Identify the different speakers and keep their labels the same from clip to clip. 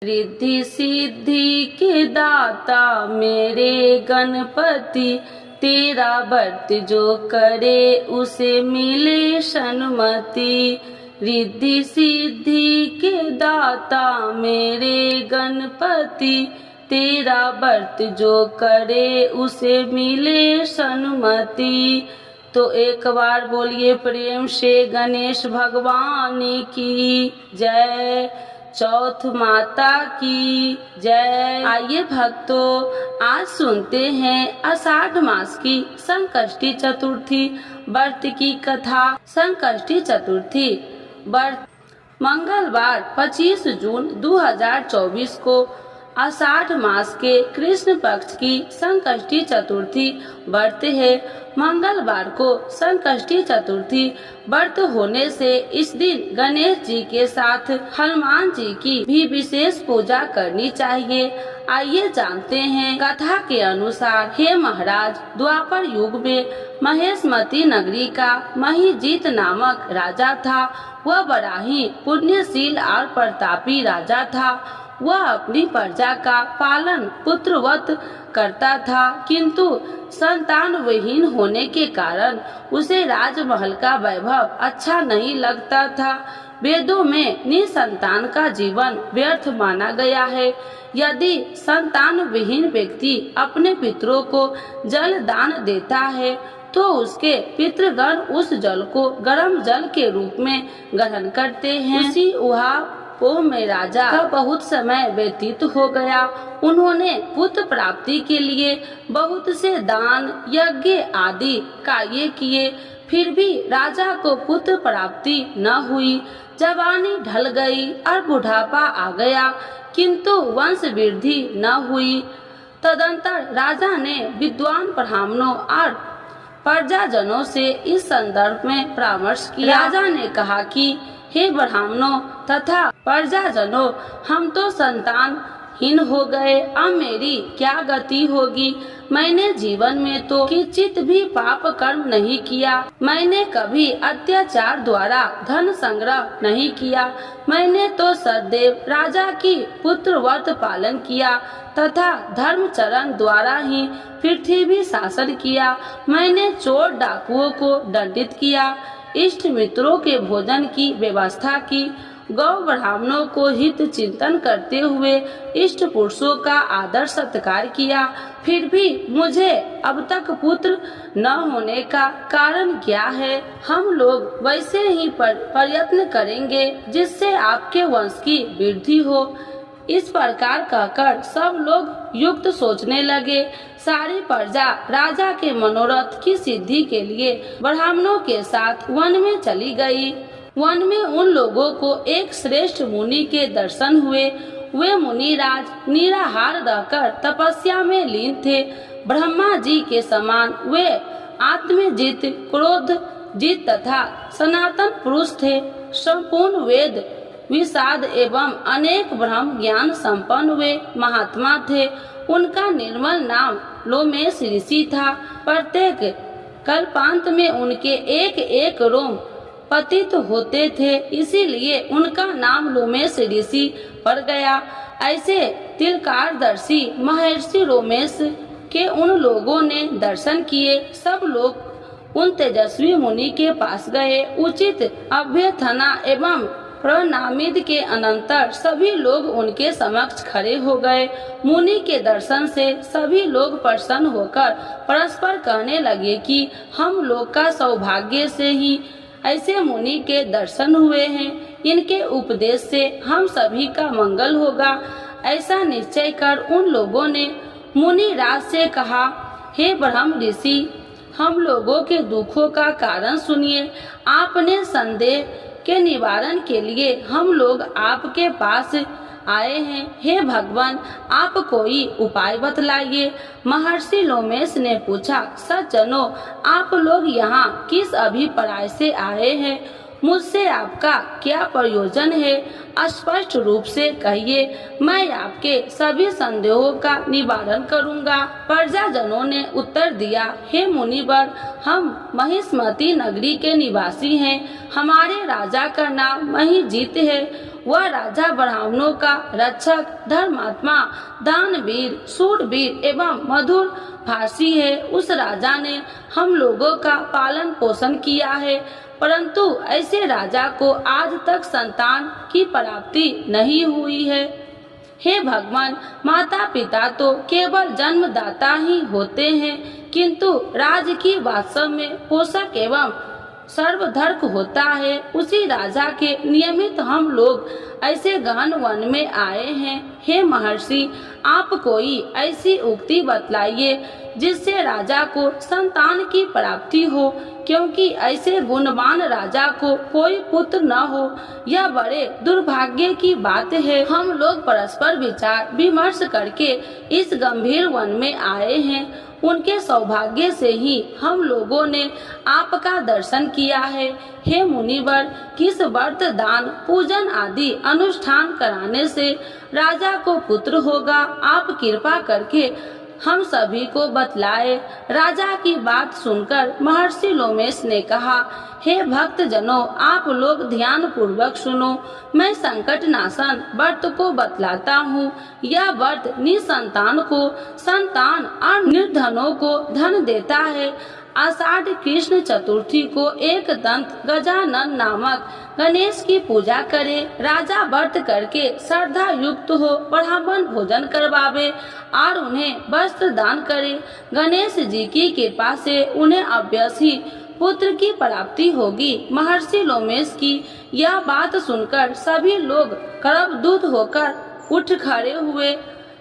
Speaker 1: रिद्धि सिद्धि के दाता मेरे गणपति, तेरा व्रत जो करे उसे मिले सन्मति। रिद्धि सिद्धि के दाता मेरे गणपति, तेरा व्रत जो करे उसे मिले सन्मति। तो एक बार बोलिए प्रेम से गणेश भगवान की जय, चौथ माता की जय। आइए भक्तों, आज सुनते हैं आषाढ़ मास की संकष्टी चतुर्थी व्रत की कथा। संकष्टी चतुर्थी व्रत मंगलवार 25 जून 2024 को आषाढ़ मास के कृष्ण पक्ष की संकष्टी चतुर्थी व्रत है। मंगलवार को संकष्टी चतुर्थी व्रत होने से इस दिन गणेश जी के साथ हनुमान जी की भी विशेष पूजा करनी चाहिए। आइए जानते हैं कथा के अनुसार। हे महाराज, द्वापर युग में महेशमती नगरी का महिजीत नामक राजा था। वह बड़ा ही पुण्यशील और प्रतापी राजा था। वह अपनी प्रजा का पालन पुत्रवत करता था, किंतु संतान विहीन होने के कारण उसे राजमहल का वैभव अच्छा नहीं लगता था। वेदों में निसंतान का जीवन व्यर्थ माना गया है। यदि संतान विहीन व्यक्ति अपने पितरों को जल दान देता है तो उसके पितृगण उस जल को गर्म जल के रूप में ग्रहण करते हैं। उसी पोह में राजा का बहुत समय व्यतीत हो गया। उन्होंने पुत्र प्राप्ति के लिए बहुत से दान यज्ञ आदि कार्य किए, फिर भी राजा को पुत्र प्राप्ति न हुई। जवानी ढल गई और बुढ़ापा आ गया, किंतु वंश वृद्धि न हुई। तदंतर राजा ने विद्वान ब्राह्मणों और प्रजाजनों से इस संदर्भ में परामर्श किया। राजा ने कहा कि हे ब्राह्मणों तथा प्रजाजनों, हम तो संतानहीन हो गए, अब मेरी क्या गति होगी। मैंने जीवन में तो किंचित भी पाप कर्म नहीं किया। मैंने कभी अत्याचार द्वारा धन संग्रह नहीं किया। मैंने तो सदैव राजा की पुत्रव्रत पालन किया तथा धर्मचरण द्वारा ही पृथ्वी शासन किया। मैंने चोर डाकुओं को दंडित किया, इष्ट मित्रों के भोजन की व्यवस्था की, गौ ब्राह्मणों को हित चिंतन करते हुए इष्ट पुरुषों का आदर सत्कार किया। फिर भी मुझे अब तक पुत्र न होने का कारण क्या है? हम लोग वैसे ही प्रयत्न करेंगे जिससे आपके वंश की वृद्धि हो। इस प्रकार कहकर सब लोग युक्त सोचने लगे। सारी प्रजा राजा के मनोरथ की सिद्धि के लिए ब्राह्मणों के साथ वन में चली गई। वन में उन लोगों को एक श्रेष्ठ मुनि के दर्शन हुए। वे मुनिराज निराहार रहकर तपस्या में लीन थे। ब्रह्मा जी के समान वे आत्मजित, क्रोध जित तथा सनातन पुरुष थे। संपूर्ण वेद विषाद एवं अनेक ब्रह्म ज्ञान संपन्न वे महात्मा थे। उनका निर्मल नाम लोमेश ऋषि था। प्रत्येक कल्पांत में उनके एक एक रोम पतित होते थे, इसीलिए उनका नाम लोमेश ऋषि पड़ गया। ऐसे तिलकारदर्शी महर्षि लोमेश के उन लोगों ने दर्शन किए। सब लोग उन तेजस्वी मुनि के पास गए। उचित अभ्यर्थना एवं प्रणामिद के अनंतर सभी लोग उनके समक्ष खड़े हो गए। मुनि के दर्शन से सभी लोग प्रसन्न होकर परस्पर कहने लगे कि हम लोग का सौभाग्य से ही ऐसे मुनि के दर्शन हुए हैं। इनके उपदेश से हम सभी का मंगल होगा। ऐसा निश्चय कर उन लोगों ने मुनि राज से कहा, हे ब्रह्म ऋषि, हम लोगों के दुखों का कारण सुनिए। आपने संदेह के निवारण के लिए हम लोग आपके पास आए हैं। हे भगवान, आप कोई उपाय बतलाइए। महर्षि लोमेश ने पूछा, सज्जनों, आप लोग यहाँ किस अभिप्राय से आए हैं? मुझसे आपका क्या प्रयोजन है? स्पष्ट रूप से कहिए, मैं आपके सभी संदेहों का निवारण करूंगा। प्रजाजनों ने उत्तर दिया, हे मुनिवर, हम महिष्मती नगरी के निवासी हैं। हमारे राजा का नाम महिजीत है। वह राजा ब्राह्मणों का रक्षक, धर्मात्मा, दानवीर, शूरवीर एवं मधुर भाषी है। उस राजा ने हम लोगों का पालन पोषण किया है, परंतु ऐसे राजा को आज तक संतान की प्राप्ति नहीं हुई है। हे भगवान, माता पिता तो केवल जन्मदाता ही होते हैं, किंतु राज की वास्तव में पोषक एवं सर्वधर्क होता है। उसी राजा के नियमित हम लोग ऐसे गहन वन में आए हैं। हे महर्षि, आप कोई ऐसी उक्ति बतलाइए जिससे राजा को संतान की प्राप्ति हो, क्योंकि ऐसे गुणवान राजा को कोई पुत्र न हो, यह बड़े दुर्भाग्य की बात है। हम लोग परस्पर विचार विमर्श करके इस गंभीर वन में आए हैं। उनके सौभाग्य से ही हम लोगों ने आपका दर्शन किया है। हे मुनिवर, किस व्रत, दान, पूजन आदि अनुष्ठान कराने से राजा को पुत्र होगा, आप कृपा करके हम सभी को बतलाए। राजा की बात सुनकर महर्षि लोमेश ने कहा, हे भक्त जनों, आप लोग ध्यान पूर्वक सुनो। मैं संकट नाशन व्रत को बतलाता हूँ। यह व्रत निसंतान को संतान और निर्धनों को धन देता है। आषाढ़ कृष्ण चतुर्थी को एक दंत गजानन नामक गणेश की पूजा करे। राजा व्रत करके श्रद्धा युक्त हो ब्राह्मण भोजन करवावे और उन्हें वस्त्र दान करे। गणेश जी की कृपा से उन्हें अवश्य ही पुत्र की प्राप्ति होगी। महर्षि लोमेश की यह बात सुनकर सभी लोग करवदूत होकर उठ खड़े हुए।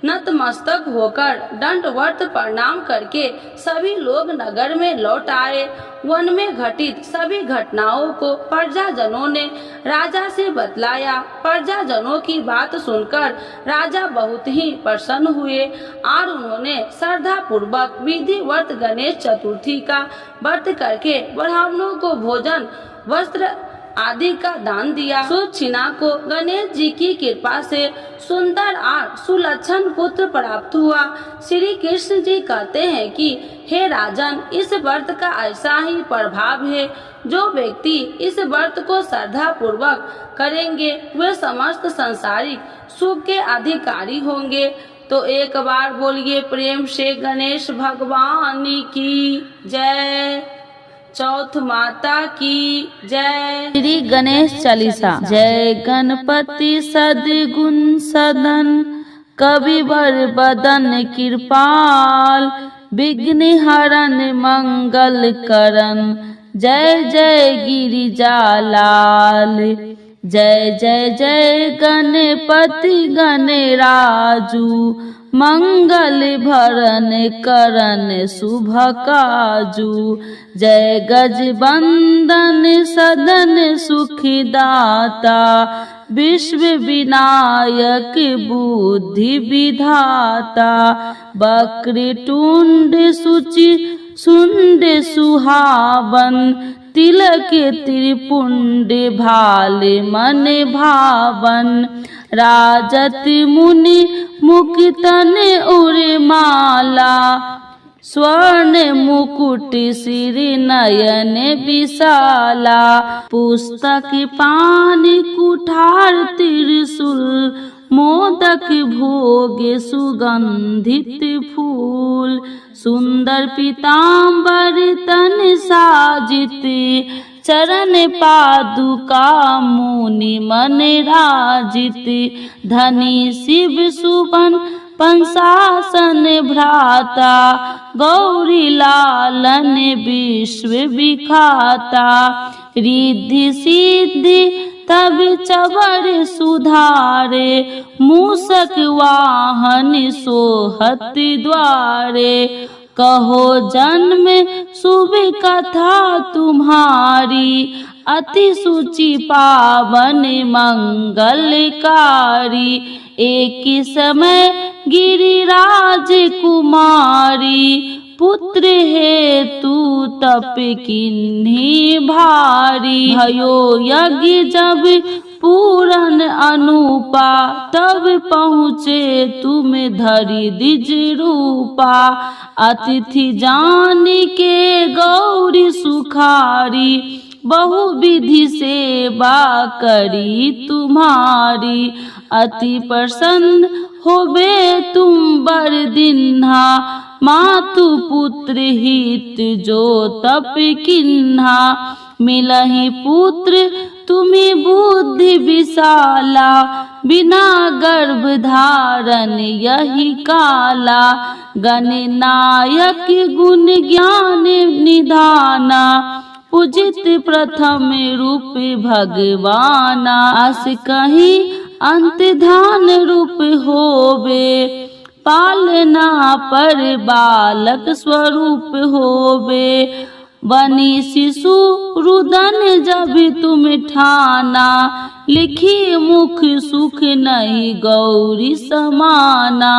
Speaker 1: नतमस्तक होकर दंडवत प्रणाम करके सभी लोग नगर में लौट आए। वन में घटित सभी घटनाओं को प्रजाजनों ने राजा से बतलाया। प्रजाजनों की बात सुनकर राजा बहुत ही प्रसन्न हुए और उन्होंने श्रद्धा पूर्वक विधिवत गणेश चतुर्थी का व्रत करके ब्राह्मणों को भोजन, वस्त्र आदि का दान दिया। सुदक्षिणा को गणेश जी की कृपा से सुंदर और सुलक्षण पुत्र प्राप्त हुआ। श्री कृष्ण जी कहते हैं कि हे राजन, इस व्रत का ऐसा ही प्रभाव है। जो व्यक्ति इस व्रत को श्रद्धा पूर्वक करेंगे वे समस्त सांसारिक सुख के अधिकारी होंगे। तो एक बार बोलिए प्रेम से गणेश भगवान की जय। चौथ माता की जय।
Speaker 2: श्री गणेश चालीसा। जय गणपति सद्गुण सदन, कविवर बदन कृपाल, विघ्न हरण मंगल करण, जय जय गिरिजालाल। जय जय जय गणपति गणराजू, मंगल भरण करण शुभ काजू। जय गजबंदन सदन सुखदाता, विश्व विनायक बुद्धि विधाता। वक्रतुंड सुचि सुंड सुहावन, तिलक त्रिपुंड भाल मन भावन। राजत मुनि मुकुटन उर्माला, स्वर्ण मुकुट सिर नयन विशाला। पुस्तक पान कुठार त्रिशूल, मोदक भोग सुगंधित फूल। सुंदर पीताम्बर तन साजित, चरण पादुका मुनि मन राजित। धनी शिव सुबन पंसासन भ्राता, गौरी लालन विश्व विखाता। रिद्धि सिद्धि तब चवर सुधारे, मूषक वाहन सोहत द्वारे। कहो जन्म शुभ कथा तुम्हारी, अति सुचि पावन मंगलकारी। एक समय गिरिराज कुमारी, पुत्र हेतु तप किन्ही भारी। भयो यज्ञ जब पूरन अनुपा, तब पहुँचे तुम धरि द्विज रूपा। अतिथि जान के गौरी सुखारी, बहु विधि सेवा करी तुम्हारी। अति प्रसन्न होबे तुम बर दिन्हा, मातु पुत्र हित जो तप किन्हा। मिलहि पुत्र तुम्हें बुद्धि विशाला, बिना गर्भ धारण यही काला। गणनायक गुण ज्ञान निधाना, पूजित प्रथम रूप भगवाना। अस कहीं अंत ध्यान रूप होवे, पालना पर बालक स्वरूप होवे। बनी शिशु रुदन जब तुम ठाना, लिखी मुख सुख नहीं गौरी समाना।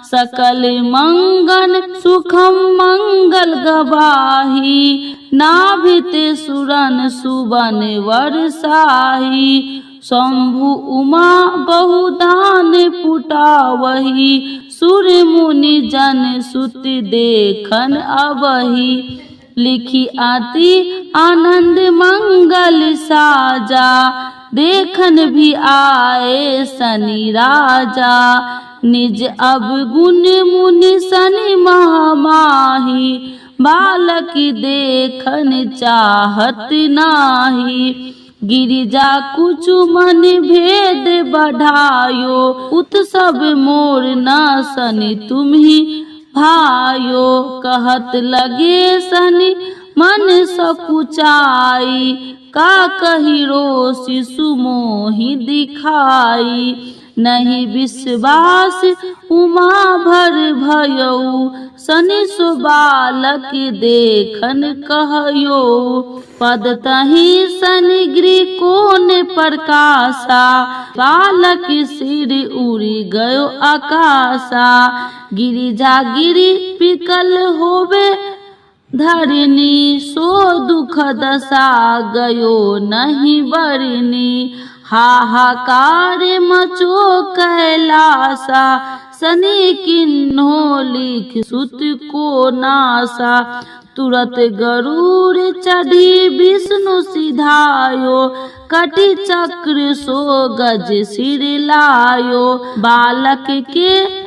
Speaker 2: सकल मंगल सुखम मंगल गवाही, नाभित सुरन सुबन वर्षाही। शंभु उमा बहुदान पुटावही, सुर मुनि जन सुत देखन अबही। लिखी आती आनंद मंगल साजा, देखन भी आए शनि राजा। निज अब गुण मुनि शनि महामाही, बालक देखन चाहत नाही। गिरिजा कुछ मन भेद बढ़ायो, उत्सव मोर न शनि तुम्ही भायो। कहत लगे शनि मन सकुचाई, का कहिरो शिशु मोहि दिखाई। नहीं विश्वास उमा भर भयऊ, शनि सो बालक देखन कहयो। पद तही शनि गृह कोन प्रकाशा, बालक सिर उड़ी गयो आकाशा। गिरिजा गिरि पिकल होवे धरनी, सो दुख दशा गयो नहीं बरनी। हाहाकार मचो कैलासा, शनि किन्हो लिख सुत को नासा। तुरत गरुड़ चढ़ी विष्णु सिधायो, कटि चक्र सो गज सिर लायो। बालक के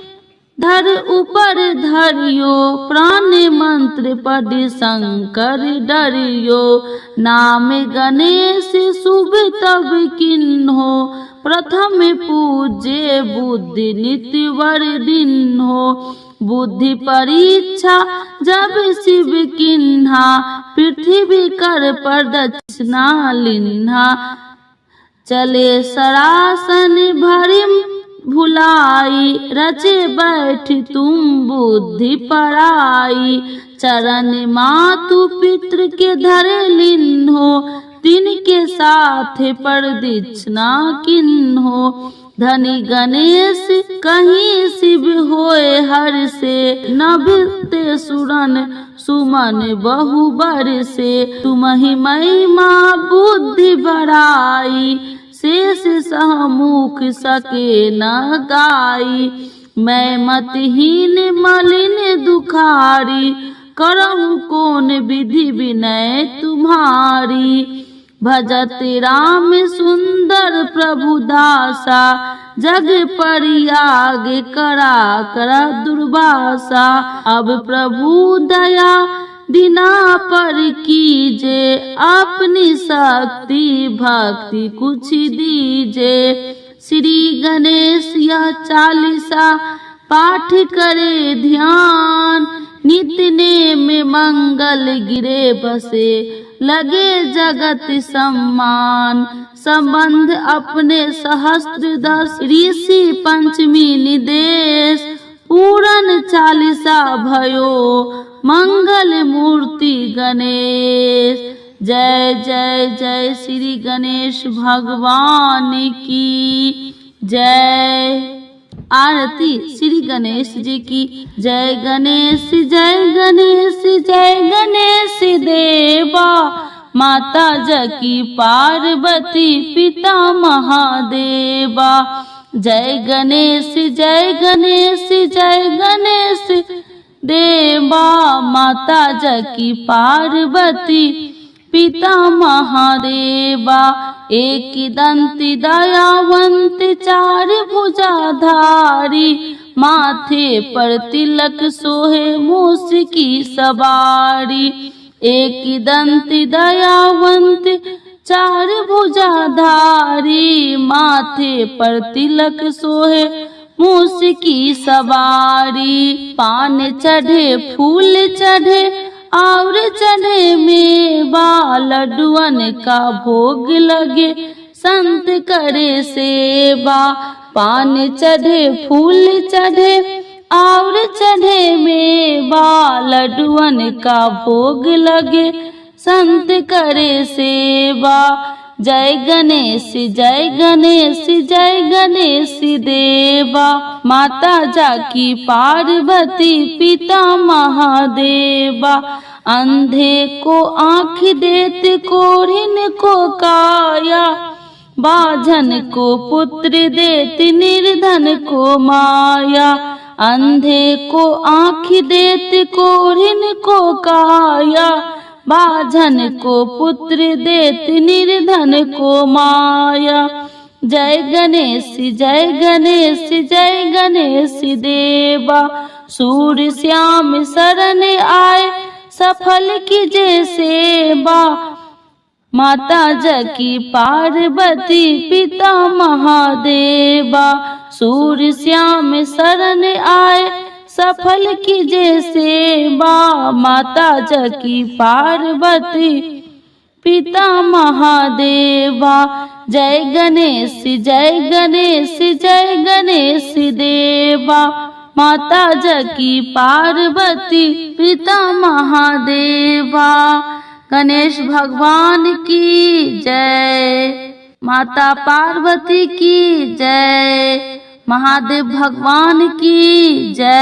Speaker 2: धर ऊपर धरियो, प्राण मंत्र पढ़ शंकर डरियो। नाम गणेश शुभ तब किन्हो, प्रथम पूजे बुद्धि नित्य वर दिन्हो। बुद्धि परीक्षा जब शिव किन्हा, पृथ्वी कर प्रदक्षिणा लिन्हा। चले सरासन भरिम भुलाई, रचे बैठ तुम बुद्धि पराई। चरण मातु पितृ के धरे लिन्हो, तिनके साथ प्रदक्षिणा किन्हो। धनी गणेश कहीं शिव होए हर से, नभते सुरन सुमन बहु बर से। तुम्हि महिमा बुद्धि बढ़ाई, शेष सहमुख सके न गाई। मैं मतहीन मलिन दुखारी, करहु कौन विधि विनय तुम्हारी। भजत राम सुंदर प्रभु दासा, जग परियाग करा करा दुर्वासा। अब प्रभु दया दीना पर कीजे, अपनी शक्ति भक्ति कुछ दीजे। श्री गणेश यह चालीसा पाठ करे ध्यान, नित्य नेम मंगल गिरे बसे, लगे जगत सम्मान। संबंध अपने सहस्त्र दस, ऋषि पंचमी निदेश। पूरन चालीसा भयो, मंगल मूर्ति गणेश। जय जय जय श्री गणेश भगवान की जय। आरती श्री गणेश जी की जय। गणेश जय गणेश जय गणेश देवा, माता जकी पार्वती पिता महादेवा। जय गणेश जय गणेश जय गणेश देवा, माता जकी पार्वती पिता महादेवा। एक दंती दयावंत चार भुजाधारी, माथे पर तिलक सोहे मूस की सवारी। एक दंती दयावंत चार भुजाधारी, माथे पर तिलक सोहे मूस की सवारी। पान चढ़े फूल चढ़े और चढ़े मेवा, लड्डुअन का भोग लगे संत करे सेवा। पान चढ़े फूल चढ़े और चढ़े मेवा, लड्डुअन का भोग लगे संत करे सेवा। जय गणेश जय गणेश जय गणेश देवा। माता जाकी पार्वती पिता महादेवा। अंधे को आँख देते कोढ़िन को काया, बाझन को पुत्र देते निर्धन को माया। अंधे को आँख देते कोढ़िन को काया, बाझन को पुत्र देते निर्धन को माया। जय गणेश जय गणेश जय गणेश देवा। सूर्य श्याम शरण आए सफल कीजे सेवा। माता जाकी पार्वती पिता महादेवा। सूर्य श्याम शरण आए सफल कीजे सेवा। माता जाकी पार्वती पिता महादेवा। जय गणेश जय गणेश जय गणेश देवा। माता जाकी पार्वती पिता महादेवा। गणेश भगवान की जय। माता पार्वती की जय। महादेव भगवान की जय।